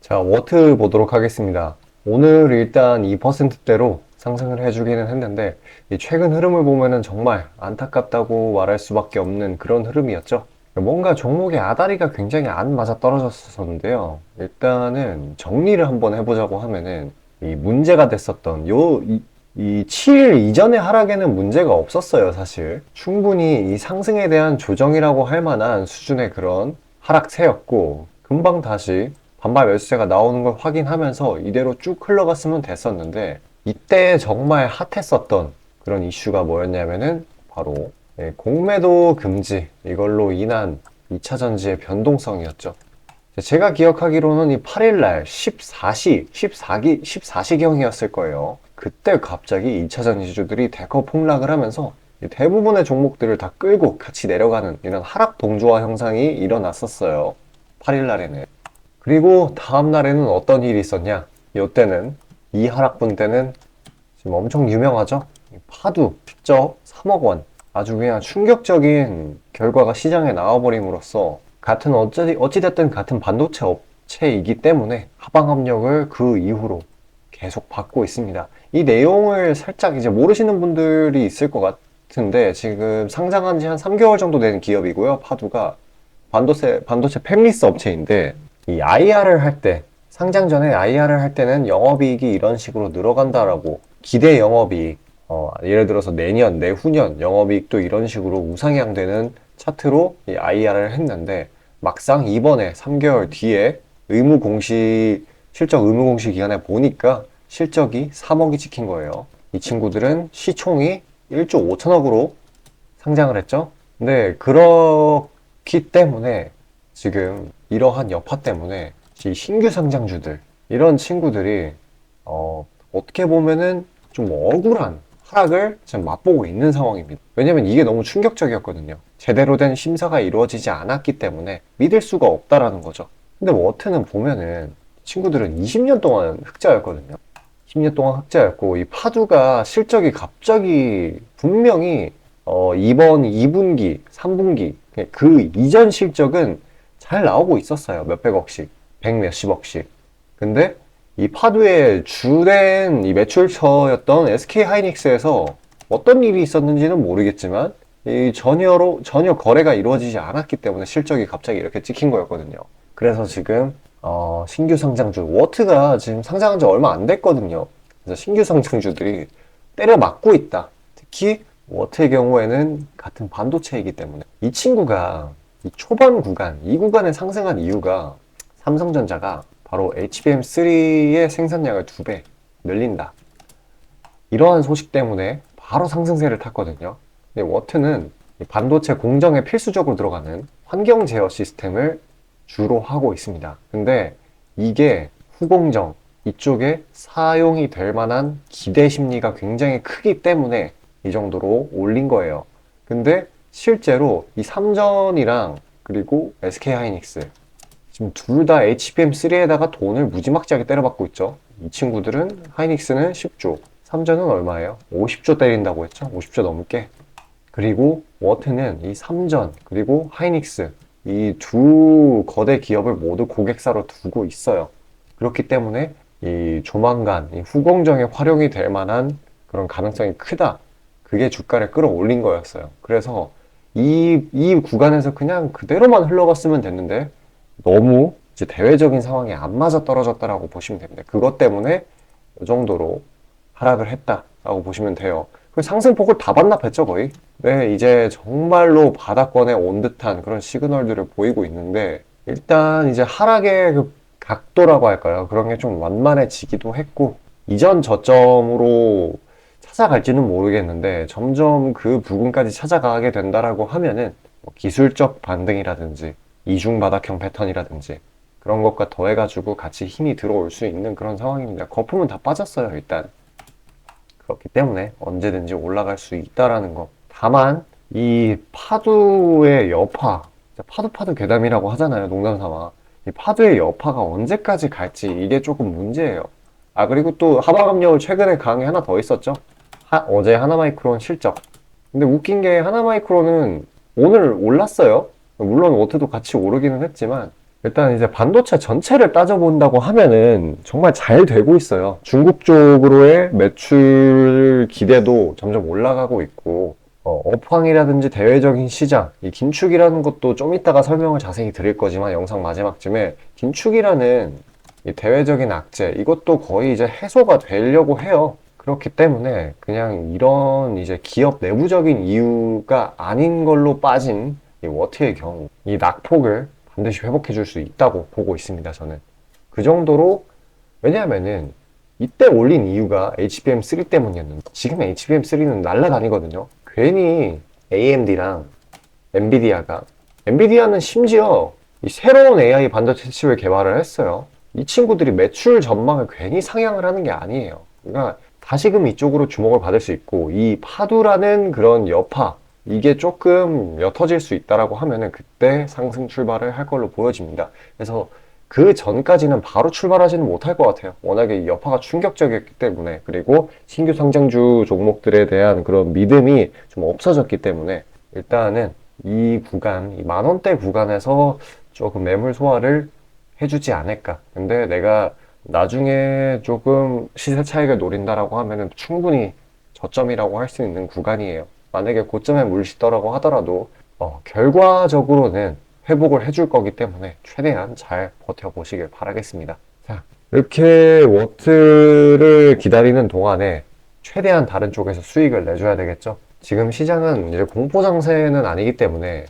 자, 워트 보도록 하겠습니다. 오늘 일단 2%대로 상승을 해주기는 했는데, 이 최근 흐름을 보면은 정말 안타깝다고 말할 수밖에 없는 그런 흐름이었죠. 뭔가 종목의 아다리가 굉장히 안 맞아 떨어졌었는데요. 일단은 정리를 한번 해보자고 하면은, 이 문제가 됐었던 이 7일 이전의 하락에는 문제가 없었어요, 사실. 충분히 이 상승에 대한 조정이라고 할 만한 수준의 그런 하락세였고, 금방 다시 반발 매수세가 나오는 걸 확인하면서 이대로 쭉 흘러갔으면 됐었는데, 이때 정말 핫했었던 그런 이슈가 뭐였냐면은 바로 공매도 금지, 이걸로 인한 2차 전지의 변동성이었죠. 제가 기억하기로는 이 8일날 14시경이었을 거예요. 그때 갑자기 2차 전지주들이 대거 폭락을 하면서 대부분의 종목들을 다 끌고 같이 내려가는 이런 하락 동조화 현상이 일어났었어요. 8일날에는. 그리고 다음날에는 어떤 일이 있었냐? 이때는, 이 하락분 때는 지금 엄청 유명하죠? 파두, 실적 3억 원. 아주 그냥 충격적인 결과가 시장에 나와버림으로써 어찌됐든 같은 반도체 업체이기 때문에 하방 압력을 그 이후로 계속 받고 있습니다. 이 내용을 살짝 이제 모르시는 분들이 있을 것 같은데, 지금 상장한 지 한 3개월 정도 된 기업이고요. 파두가 반도체 팹리스 업체인데, 이 IR을 할 때, 상장 전에 IR을 할 때는 영업이익이 이런 식으로 늘어간다라고, 기대 영업이익, 예를 들어서 내년, 내후년 영업이익도 이런 식으로 우상향되는 차트로 이 IR을 했는데, 막상 이번에 3개월 뒤에 실적 의무 공시 기간에 보니까 실적이 3억이 찍힌 거예요. 이 친구들은 시총이 1조 5천억으로 상장을 했죠. 근데 그렇기 때문에 지금 이러한 여파 때문에 이 신규 상장주들, 이런 친구들이 어떻게 보면은 좀 억울한 하락을 지금 맛보고 있는 상황입니다. 왜냐면 이게 너무 충격적이었거든요. 제대로 된 심사가 이루어지지 않았기 때문에 믿을 수가 없다라는 거죠. 근데 워트는 보면은 친구들은 20년 동안 흑자였거든요. 10년 동안 흑자였고, 이 파두가 실적이 갑자기 분명히 이번 2분기, 3분기 그 이전 실적은 잘 나오고 있었어요. 몇백억씩, 백 몇십억씩. 근데 이 파두의 주된 이 매출처였던 SK 하이닉스에서 어떤 일이 있었는지는 모르겠지만 전혀 거래가 이루어지지 않았기 때문에 실적이 갑자기 이렇게 찍힌 거였거든요. 그래서 지금 신규 상장주 워트가 지금 상장한 지 얼마 안 됐거든요. 그래서 신규 상장주들이 때려 맞고 있다. 특히 워트의 경우에는 같은 반도체이기 때문에 이 친구가 이 초반 구간, 이 구간에 상승한 이유가 삼성전자가 바로 HBM3의 생산량을 2배 늘린다. 이러한 소식 때문에 바로 상승세를 탔거든요. 근데 워트는 반도체 공정에 필수적으로 들어가는 환경 제어 시스템을 주로 하고 있습니다. 근데 이게 후공정 이쪽에 사용이 될 만한 기대 심리가 굉장히 크기 때문에 이 정도로 올린 거예요. 근데 실제로 이 삼전이랑 그리고 SK하이닉스 지금 둘 다 HBM3에다가 돈을 무지막지하게 때려박고 있죠. 이 친구들은 하이닉스는 10조, 삼전은 얼마예요? 50조 때린다고 했죠. 50조 넘게. 그리고 워트는 이 삼전 그리고 하이닉스 이 두 거대 기업을 모두 고객사로 두고 있어요. 그렇기 때문에 이 조만간 이 후공정에 활용이 될 만한 그런 가능성이 크다. 그게 주가를 끌어올린 거였어요. 그래서 이 구간에서 그냥 그대로만 흘러갔으면 됐는데 너무 이제 대외적인 상황에 안 맞아 떨어졌다라고 보시면 됩니다. 그것 때문에 이 정도로 하락을 했다라고 보시면 돼요. 그 상승폭을 다 반납했죠, 거의. 네, 이제 정말로 바닥권에 온 듯한 그런 시그널들을 보이고 있는데, 일단 이제 하락의 그 각도라고 할까요? 그런 게 좀 완만해지기도 했고, 이전 저점으로 찾아갈지는 모르겠는데, 점점 그 부분까지 찾아가게 된다라고 하면은, 뭐 기술적 반등이라든지, 이중 바닥형 패턴이라든지, 그런 것과 더해가지고 같이 힘이 들어올 수 있는 그런 상황입니다. 거품은 다 빠졌어요, 일단. 그렇기 때문에 언제든지 올라갈 수 있다라는 거. 다만 이 파도의 여파, 파도 괴담이라고 하잖아요, 농담 삼아. 이 파도의 여파가 언제까지 갈지 이게 조금 문제예요. 아, 그리고 또 하방압력을 최근에 강의 하나 더 있었죠. 어제 하나마이크론 실적. 근데 웃긴 게 하나마이크론은 오늘 올랐어요. 물론 워트도 같이 오르기는 했지만 일단 이제 반도체 전체를 따져본다고 하면은 정말 잘 되고 있어요. 중국 쪽으로의 매출 기대도 점점 올라가고 있고, 업황이라든지 대외적인 시장, 이 긴축이라는 것도 좀 이따가 설명을 자세히 드릴 거지만 영상 마지막쯤에 긴축이라는 이 대외적인 악재, 이것도 거의 이제 해소가 되려고 해요. 그렇기 때문에 그냥 이런 이제 기업 내부적인 이유가 아닌 걸로 빠진 이 워트의 경우, 이 낙폭을 반드시 회복해 줄 수 있다고 보고 있습니다, 저는. 그 정도로, 왜냐하면은 이때 올린 이유가 HBM3 때문이었는데 지금 HBM3는 날라다니거든요. 괜히 AMD랑 엔비디아는 심지어 이 새로운 AI 반도체 칩을 개발을 했어요. 이 친구들이 매출 전망을 괜히 상향을 하는 게 아니에요. 그러니까 다시금 이쪽으로 주목을 받을 수 있고, 이 파두라는 그런 여파, 이게 조금 옅어질 수 있다라고 하면은 그때 상승 출발을 할 걸로 보여집니다. 그래서 그 전까지는 바로 출발하지는 못할 것 같아요. 워낙에 이 여파가 충격적이었기 때문에, 그리고 신규 상장주 종목들에 대한 그런 믿음이 좀 없어졌기 때문에 일단은 이 구간, 이 만원대 구간에서 조금 매물 소화를 해주지 않을까. 근데 내가 나중에 조금 시세 차익을 노린다라고 하면은 충분히 저점이라고 할 수 있는 구간이에요. 만약에 고점에 물리시더라고 하더라도 결과적으로는 회복을 해줄 거기 때문에 최대한 잘 버텨보시길 바라겠습니다. 자, 이렇게 워트를 기다리는 동안에 최대한 다른 쪽에서 수익을 내줘야 되겠죠. 지금 시장은 이제 공포 장세는 아니기 때문에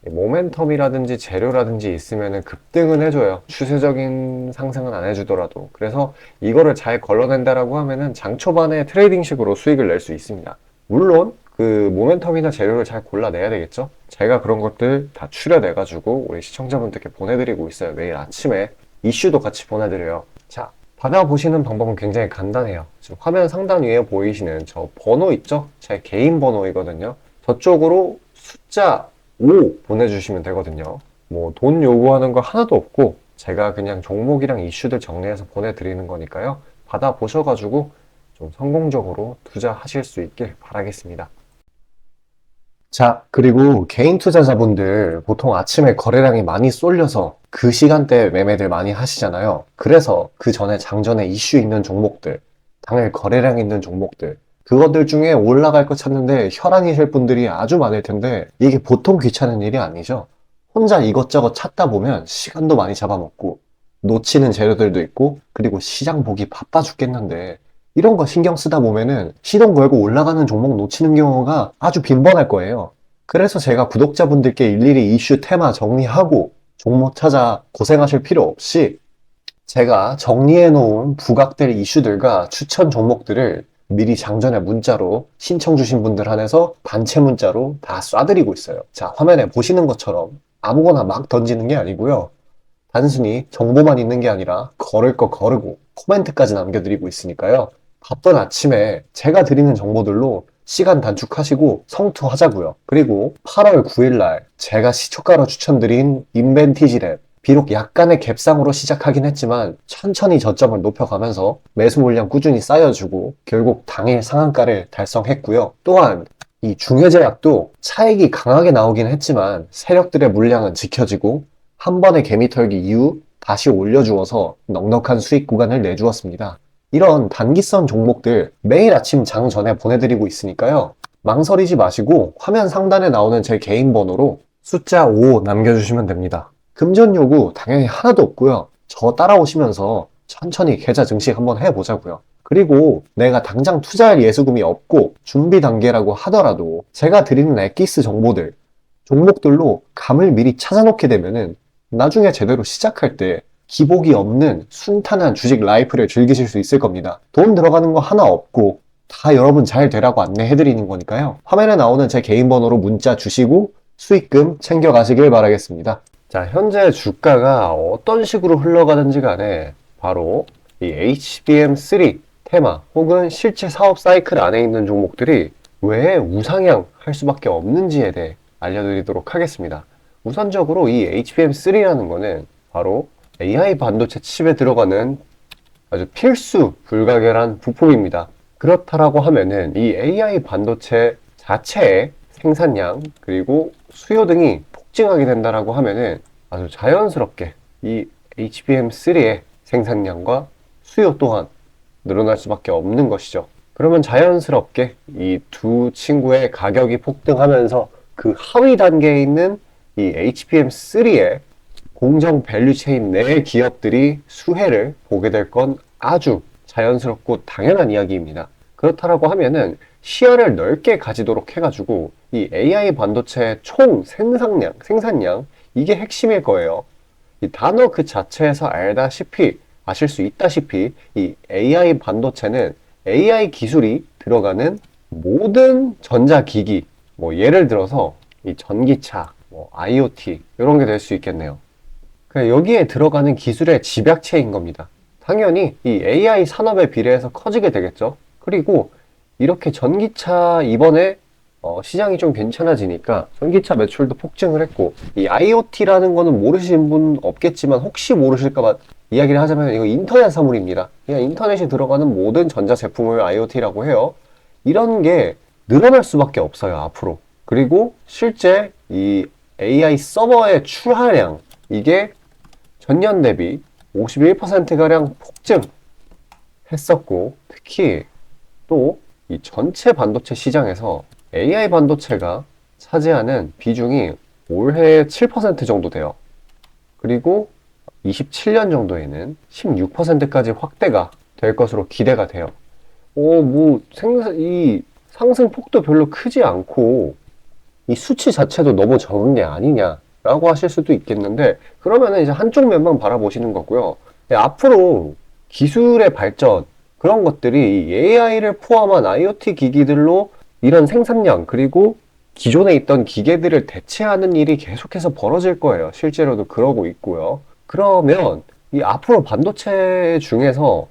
모멘텀이라든지 재료라든지 있으면 급등은 해줘요. 추세적인 상승은 안 해주더라도. 그래서 이거를 잘 걸러낸다라고 하면은 장 초반에 트레이딩식으로 수익을 낼 수 있습니다. 물론 그 모멘텀이나 재료를 잘 골라내야 되겠죠. 제가 그런 것들 다 추려내가지고 우리 시청자분들께 보내드리고 있어요. 매일 아침에 이슈도 같이 보내드려요. 자, 받아보시는 방법은 굉장히 간단해요. 지금 화면 상단 위에 보이시는 저 번호 있죠? 제 개인 번호이거든요. 저쪽으로 숫자 5 보내주시면 되거든요. 뭐 돈 요구하는 거 하나도 없고 제가 그냥 종목이랑 이슈들 정리해서 보내드리는 거니까요. 받아보셔가지고 좀 성공적으로 투자하실 수 있길 바라겠습니다. 자, 그리고 개인 투자자분들 보통 아침에 거래량이 많이 쏠려서 그 시간대에 매매들 많이 하시잖아요. 그래서 그 전에 장전에 이슈 있는 종목들, 당일 거래량 있는 종목들, 그것들 중에 올라갈 거 찾는데 혈안이실 분들이 아주 많을 텐데 이게 보통 귀찮은 일이 아니죠. 혼자 이것저것 찾다 보면 시간도 많이 잡아먹고 놓치는 재료들도 있고, 그리고 시장 보기 바빠 죽겠는데 이런 거 신경 쓰다 보면은 시동 걸고 올라가는 종목 놓치는 경우가 아주 빈번할 거예요. 그래서 제가 구독자분들께 일일이 이슈 테마 정리하고 종목 찾아 고생하실 필요 없이 제가 정리해 놓은 부각될 이슈들과 추천 종목들을 미리 장전에 문자로 신청 주신 분들 한해서 단체 문자로 다 쏴드리고 있어요. 자, 화면에 보시는 것처럼 아무거나 막 던지는 게 아니고요. 단순히 정보만 있는 게 아니라 걸을 거 거르고 코멘트까지 남겨드리고 있으니까요. 바쁜 아침에 제가 드리는 정보들로 시간 단축하시고 성투하자고요. 그리고 8월 9일 제가 시초가로 추천드린 인벤티지랩, 비록 약간의 갭상으로 시작하긴 했지만 천천히 저점을 높여가면서 매수 물량 꾸준히 쌓여주고 결국 당일 상한가를 달성했고요. 또한 이 중해제약도 차익이 강하게 나오긴 했지만 세력들의 물량은 지켜지고 한 번의 개미 털기 이후 다시 올려주어서 넉넉한 수익 구간을 내주었습니다. 이런 단기성 종목들 매일 아침 장 전에 보내드리고 있으니까요. 망설이지 마시고 화면 상단에 나오는 제 개인 번호로 숫자 5 남겨주시면 됩니다. 금전 요구 당연히 하나도 없고요. 저 따라오시면서 천천히 계좌 증식 한번 해보자고요. 그리고 내가 당장 투자할 예수금이 없고 준비 단계라고 하더라도 제가 드리는 엑기스 정보들, 종목들로 감을 미리 찾아놓게 되면은 나중에 제대로 시작할 때 기복이 없는 순탄한 주식 라이프를 즐기실 수 있을 겁니다. 돈 들어가는 거 하나 없고 다 여러분 잘 되라고 안내해드리는 거니까요. 화면에 나오는 제 개인 번호로 문자 주시고 수익금 챙겨가시길 바라겠습니다. 자, 현재 주가가 어떤 식으로 흘러가는지 간에 바로 이 HBM3 테마 혹은 실제 사업 사이클 안에 있는 종목들이 왜 우상향 할 수밖에 없는지에 대해 알려드리도록 하겠습니다. 우선적으로 이 HBM3라는 거는 바로 AI 반도체 칩에 들어가는 아주 필수 불가결한 부품입니다. 그렇다라고 하면은 이 AI 반도체 자체의 생산량 그리고 수요 등이 폭증하게 된다라고 하면은 아주 자연스럽게 이 HBM3의 생산량과 수요 또한 늘어날 수밖에 없는 것이죠. 그러면 자연스럽게 이 두 친구의 가격이 폭등하면서 그 하위 단계에 있는 이 HBM3의 공정 밸류 체인 내 기업들이 수혜를 보게 될 건 아주 자연스럽고 당연한 이야기입니다. 그렇다라고 하면은 시야를 넓게 가지도록 해가지고 이 AI 반도체 총 생산량 이게 핵심일 거예요. 이 단어 그 자체에서 아실 수 있다시피 이 AI 반도체는 AI 기술이 들어가는 모든 전자기기, 뭐 예를 들어서 이 전기차, 뭐 IoT 이런 게 될 수 있겠네요. 여기에 들어가는 기술의 집약체인 겁니다. 당연히 이 AI 산업에 비례해서 커지게 되겠죠. 그리고 이렇게 전기차 이번에 시장이 좀 괜찮아지니까 전기차 매출도 폭증을 했고, 이 IoT라는 거는 모르시는 분 없겠지만 혹시 모르실까봐 이야기를 하자면 이거 인터넷 사물입니다. 그냥 인터넷에 들어가는 모든 전자제품을 IoT라고 해요. 이런 게 늘어날 수밖에 없어요, 앞으로. 그리고 실제 이 AI 서버의 출하량, 이게 전년 대비 51%가량 폭증했었고, 특히 또 이 전체 반도체 시장에서 AI 반도체가 차지하는 비중이 올해 7% 정도 돼요. 그리고 27년 정도에는 16%까지 확대가 될 것으로 기대가 돼요. 이 상승폭도 별로 크지 않고 이 수치 자체도 너무 적은 게 아니냐라고 하실 수도 있겠는데, 그러면은 이제 한쪽 면만 바라보시는 거고요. 앞으로 기술의 발전, 그런 것들이 AI를 포함한 IoT 기기들로 이런 생산량, 그리고 기존에 있던 기계들을 대체하는 일이 계속해서 벌어질 거예요. 실제로도 그러고 있고요. 그러면 이 앞으로 반도체 중에서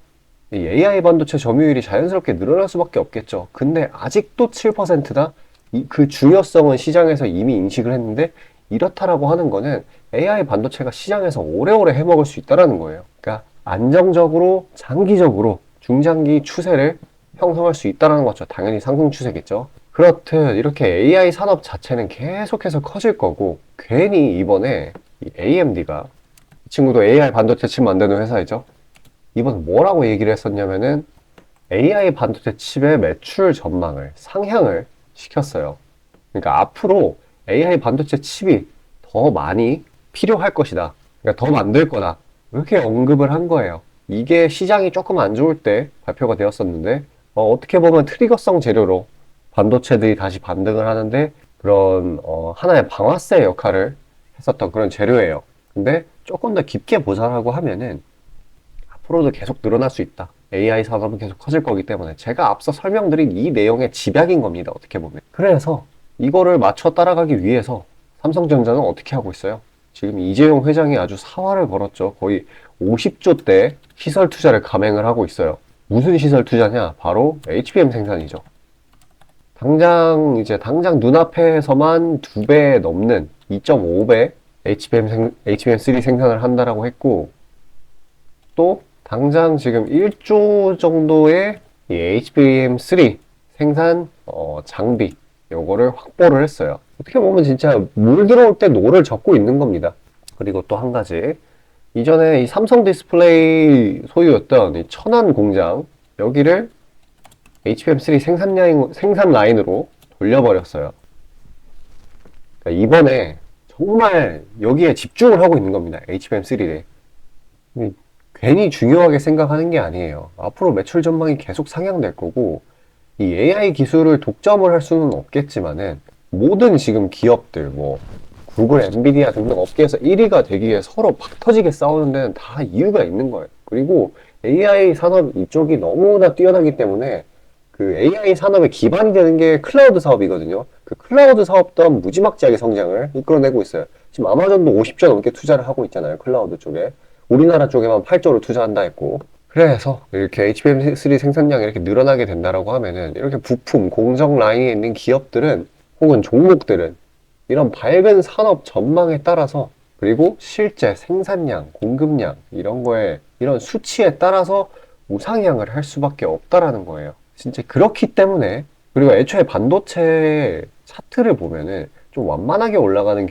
이 AI 반도체 점유율이 자연스럽게 늘어날 수밖에 없겠죠. 근데 아직도 7%다? 그 중요성은 시장에서 이미 인식을 했는데, 이렇다라고 하는 거는 AI 반도체가 시장에서 오래오래 해먹을 수 있다는 거예요. 그러니까 안정적으로 장기적으로 중장기 추세를 형성할 수 있다는 거죠. 당연히 상승 추세겠죠. 그렇듯 이렇게 AI 산업 자체는 계속해서 커질 거고, 괜히 이번에 이 AMD가, 이 친구도 AI 반도체 칩 만드는 회사이죠. 이번 뭐라고 얘기를 했었냐면은 AI 반도체 칩의 매출 전망을 상향을 시켰어요. 그러니까 앞으로 AI 반도체 칩이 더 많이 필요할 것이다. 그러니까 더 만들 거다. 이렇게 언급을 한 거예요. 이게 시장이 조금 안 좋을 때 발표가 되었었는데, 어떻게 보면 트리거성 재료로 반도체들이 다시 반등을 하는데 그런 하나의 방아쇠 역할을 했었던 그런 재료예요. 근데 조금 더 깊게 보자라고 하면은 앞으로도 계속 늘어날 수 있다. AI 산업은 계속 커질 거기 때문에 제가 앞서 설명드린 이 내용의 집약인 겁니다. 어떻게 보면. 그래서 이거를 맞춰 따라가기 위해서 삼성전자는 어떻게 하고 있어요? 지금 이재용 회장이 아주 사활을 걸었죠. 거의 50조대 시설 투자를 감행을 하고 있어요. 무슨 시설 투자냐? 바로 HBM 생산이죠. 당장 눈앞에서만 2배 넘는 2.5배 HBM3 생산을 한다라고 했고, 또 당장 지금 1조 정도의 이 HBM3 생산 장비, 요거를 확보를 했어요. 어떻게 보면 진짜 물 들어올 때 노를 젓고 있는 겁니다. 그리고 또 한 가지, 이전에 이 삼성 디스플레이 소유였던 이 천안 공장, 여기를 HBM3 생산 라인으로 돌려버렸어요. 그러니까 이번에 정말 여기에 집중을 하고 있는 겁니다. HBM3를. 괜히 중요하게 생각하는 게 아니에요. 앞으로 매출 전망이 계속 상향될 거고, 이 AI 기술을 독점을 할 수는 없겠지만은 모든 지금 기업들, 뭐 구글, 엔비디아 등등 업계에서 1위가 되기 위해 서로 팍 터지게 싸우는 데는 다 이유가 있는 거예요. 그리고 AI 산업 이쪽이 너무나 뛰어나기 때문에 그 AI 산업의 기반이 되는 게 클라우드 사업이거든요. 그 클라우드 사업 또한 무지막지하게 성장을 이끌어내고 있어요. 지금 아마존도 50조 넘게 투자를 하고 있잖아요. 클라우드 쪽에. 우리나라 쪽에만 8조를 투자한다 했고. 그래서 이렇게 HBM3 생산량이 이렇게 늘어나게 된다라고 하면은 이렇게 부품, 공정 라인에 있는 기업들은 혹은 종목들은 이런 밝은 산업 전망에 따라서, 그리고 실제 생산량, 공급량 이런 거에, 이런 수치에 따라서 우상향을 할 수밖에 없다라는 거예요. 진짜 그렇기 때문에, 그리고 애초에 반도체 차트를 보면은 좀 완만하게 올라가는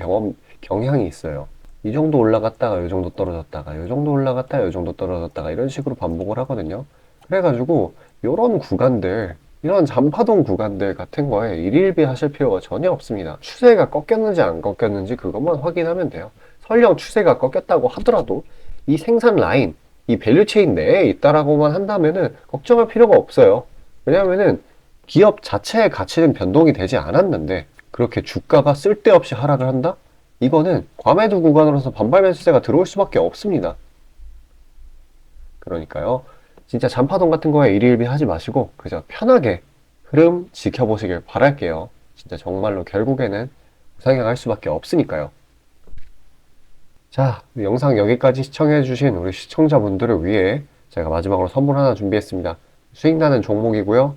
경향이 있어요. 이 정도 올라갔다가 이 정도 떨어졌다가 이 정도 올라갔다가 이 정도 떨어졌다가 이런 식으로 반복을 하거든요. 그래가지고 이런 구간들, 이런 잔파동 구간들 같은 거에 일일비 하실 필요가 전혀 없습니다. 추세가 꺾였는지 안 꺾였는지 그것만 확인하면 돼요. 설령 추세가 꺾였다고 하더라도 이 생산 라인, 이 밸류 체인 내에 있다라고만 한다면은 걱정할 필요가 없어요. 왜냐면은 기업 자체의 가치는 변동이 되지 않았는데 그렇게 주가가 쓸데없이 하락을 한다? 이거는 과매도 구간으로서 반발 매수세가 들어올 수밖에 없습니다. 그러니까요. 진짜 잔파동 같은 거에 일일비 하지 마시고 그저 편하게 흐름 지켜보시길 바랄게요. 진짜 정말로 결국에는 우상향할 수밖에 없으니까요. 자, 영상 여기까지 시청해주신 우리 시청자분들을 위해 제가 마지막으로 선물 하나 준비했습니다. 수익나는 종목이고요.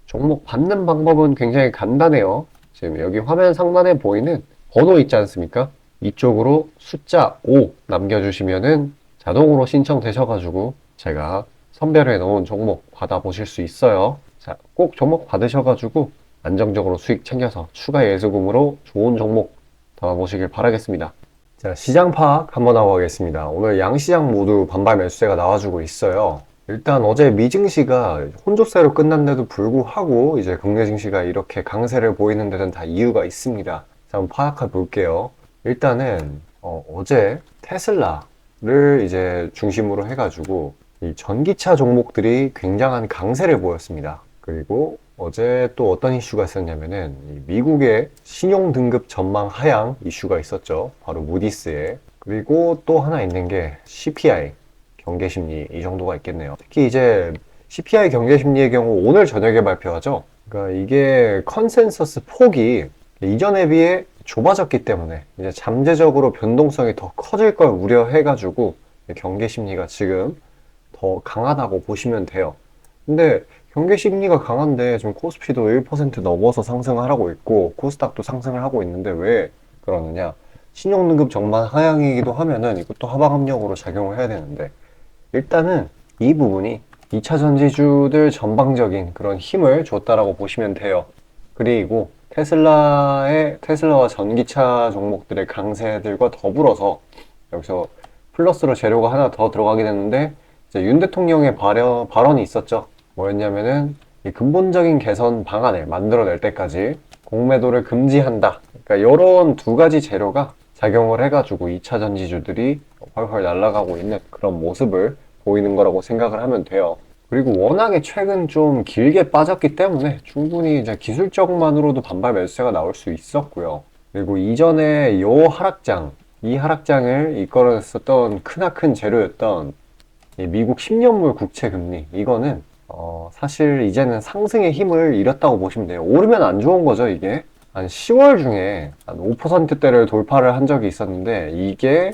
종목 받는 방법은 굉장히 간단해요. 지금 여기 화면 상단에 보이는 번호 있지 않습니까? 이쪽으로 숫자 5 남겨주시면은 자동으로 신청되셔가지고 제가 선별해 놓은 종목 받아보실 수 있어요. 자, 꼭 종목 받으셔가지고 안정적으로 수익 챙겨서 추가 예수금으로 좋은 종목 담아보시길 바라겠습니다. 자, 시장 파악 한번 하고 가겠습니다. 오늘 양시장 모두 반발 매수세가 나와주고 있어요. 일단 어제 미증시가 혼조세로 끝났는데도 불구하고 이제 국내 증시가 이렇게 강세를 보이는 데는 다 이유가 있습니다. 자, 한번 파악해 볼게요. 일단은 어제 테슬라를 이제 중심으로 해가지고 이 전기차 종목들이 굉장한 강세를 보였습니다. 그리고 어제 또 어떤 이슈가 있었냐면은 이 미국의 신용 등급 전망 하향 이슈가 있었죠. 바로 무디스에. 그리고 또 하나 있는 게 CPI 경계심리 이 정도가 있겠네요. 특히 이제 CPI 경계심리의 경우 오늘 저녁에 발표하죠. 그러니까 이게 컨센서스 폭이 이전에 비해 좁아졌기 때문에 이제 잠재적으로 변동성이 더 커질 걸 우려해가지고 경계심리가 지금 더 강하다고 보시면 돼요. 근데 경계심리가 강한데 지금 코스피도 1% 넘어서 상승하고 있고 코스닥도 상승을 하고 있는데 왜 그러느냐? 신용등급 전망 하향이기도 하면은 이것도 하방압력으로 작용을 해야 되는데 일단은 이 부분이 2차 전지주들 전방적인 그런 힘을 줬다라고 보시면 돼요. 그리고 테슬라와 전기차 종목들의 강세들과 더불어서 여기서 플러스로 재료가 하나 더 들어가게 됐는데 이제 윤 대통령의 발언이 있었죠. 뭐였냐면은 이 근본적인 개선 방안을 만들어낼 때까지 공매도를 금지한다. 그러니까 이런 두 가지 재료가 작용을 해가지고 2차 전지주들이 훨훨 날아가고 있는 그런 모습을 보이는 거라고 생각을 하면 돼요. 그리고 워낙에 최근 좀 길게 빠졌기 때문에 충분히 이제 기술적만으로도 반발 매수세가 나올 수 있었고요. 그리고 이전에 이 하락장을 이끌어냈었던 크나큰 재료였던 이 미국 10년물 국채 금리 이거는 사실 이제는 상승의 힘을 잃었다고 보시면 돼요. 오르면 안 좋은 거죠, 이게. 한 10월 중에 한 5%대를 돌파를 한 적이 있었는데 이게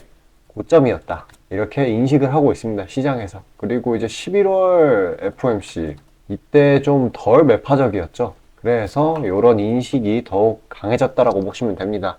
고점이었다. 이렇게 인식을 하고 있습니다, 시장에서. 그리고 이제 11월 FOMC 이때 좀 덜 매파적이었죠. 그래서 이런 인식이 더욱 강해졌다라고 보시면 됩니다.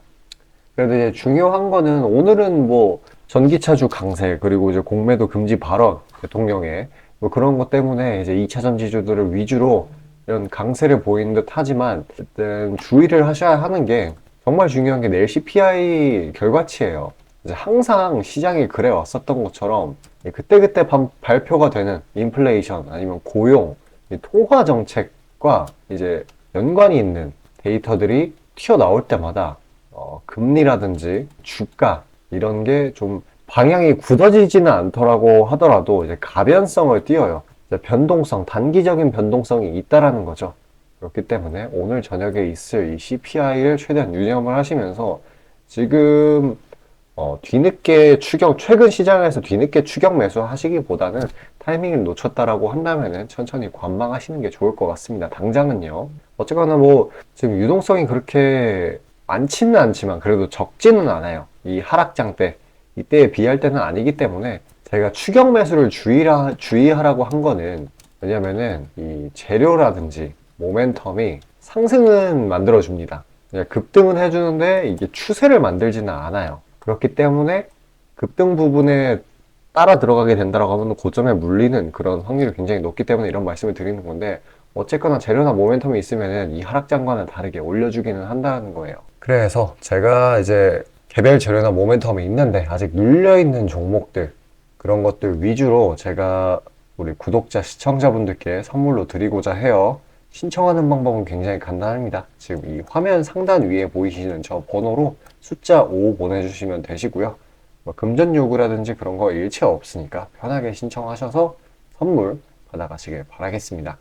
그래도 이제 중요한 거는 오늘은 뭐 전기차주 강세 그리고 이제 공매도 금지 발언 대통령의 뭐 그런 것 때문에 이제 2차 전지주들을 위주로 이런 강세를 보이는 듯 하지만 어쨌든 주의를 하셔야 하는 게 정말 중요한 게 내일 CPI 결과치예요. 이제 항상 시장이 그래 왔었던 것처럼 그때그때 발표가 되는 인플레이션 아니면 고용, 통화 정책과 이제 연관이 있는 데이터들이 튀어나올 때마다 금리라든지 주가 이런 게 좀 방향이 굳어지지는 않더라고 하더라도 이제 가변성을 띄어요. 이제 변동성, 단기적인 변동성이 있다라는 거죠. 그렇기 때문에 오늘 저녁에 있을 이 CPI를 최대한 유념을 하시면서 지금 최근 시장에서 뒤늦게 추격 매수 하시기보다는 타이밍을 놓쳤다라고 한다면은 천천히 관망하시는 게 좋을 것 같습니다. 당장은요. 어쨌거나 뭐 지금 유동성이 그렇게 많지는 않지만 그래도 적지는 않아요. 이 하락장 때 이때에 비할 때는 아니기 때문에 제가 추격 매수를 주의하라고 한 거는 왜냐면은 이 재료라든지 모멘텀이 상승은 만들어줍니다. 급등은 해주는데 이게 추세를 만들지는 않아요. 그렇기 때문에 급등 부분에 따라 들어가게 된다라고 하면 고점에 물리는 그런 확률이 굉장히 높기 때문에 이런 말씀을 드리는 건데 어쨌거나 재료나 모멘텀이 있으면은 이 하락장과는 다르게 올려주기는 한다는 거예요. 그래서 제가 이제 개별 재료나 모멘텀이 있는데 아직 눌려있는 종목들, 그런 것들 위주로 제가 우리 구독자, 시청자분들께 선물로 드리고자 해요. 신청하는 방법은 굉장히 간단합니다. 지금 이 화면 상단 위에 보이시는 저 번호로 숫자 5 보내주시면 되시고요. 뭐 금전 요구라든지 그런 거 일체 없으니까 편하게 신청하셔서 선물 받아가시길 바라겠습니다.